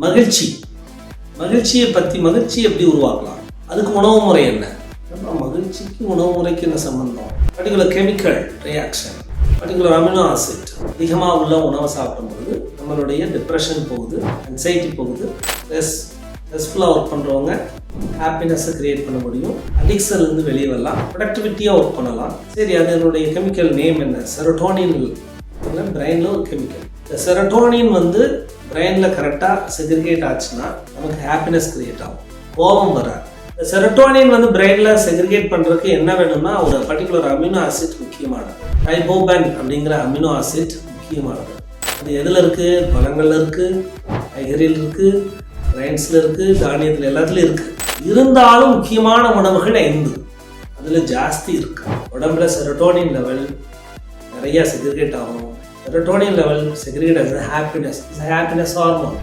மகிழ்ச்சியை பற்றி மகிழ்ச்சி எப்படி உருவாக்கலாம், அதுக்கு உணவு முறை என்ன, மகிழ்ச்சிக்கு உணவு முறைக்கு என்ன சம்பந்தம், particular chemical reaction, particular amino acid அதிகமாக உள்ள உணவை சாப்பிடும்போது நம்மளுடைய டிப்ரெஷன் போகுது, அன்சைட்டி போகுது, ஸ்ட்ரெஸ்ஃபுல்லாக ஒர்க் பண்ணுறவங்க ஹாப்பினஸை க்ரியேட் பண்ண முடியும், அடிக்ஷன்லேருந்து வெளியே வரலாம், ப்ரொடக்டிவிட்டியாக ஒர்க் பண்ணலாம். சரி, அதனுடைய கெமிக்கல் நேம் என்ன? செரோட்டோனின். பிரெயினில் ஒரு கெமிக்கல். இந்த செரோட்டோனின் பிரெயினில் கரெக்டாக செக்ரிகேட் ஆச்சுன்னா நமக்கு ஹாப்பினஸ் க்ரியேட் ஆகும், கோபம் வராது. இந்த செரோட்டோனின் பிரெயினில் செக்ரிகேட் பண்ணுறதுக்கு என்ன வேணும்னா ஒரு பர்டிகுலர் அமினோ ஆசிட் முக்கியமானது. ரைபோபன் அப்படிங்கிற அமினோ ஆசிட் முக்கியமானது. அது எதில் இருக்குது? பழங்களில் இருக்குது, காய்கறியில் இருக்குது, கிரைன்ஸில் இருக்குது, தானியத்தில் எல்லாத்துலேயும் இருக்குது. இருந்தாலும் முக்கியமான உணவுகள் 5, அதில் ஜாஸ்தி இருக்குது. உடம்புல செரோட்டோனின் லெவல் நிறையா செக்ரிகேட் ஆகும். செரோட்டோனின் லெவல் செக்ரிகேட் ஆகுது ஹாப்பினஸ் ஹார்மோன்.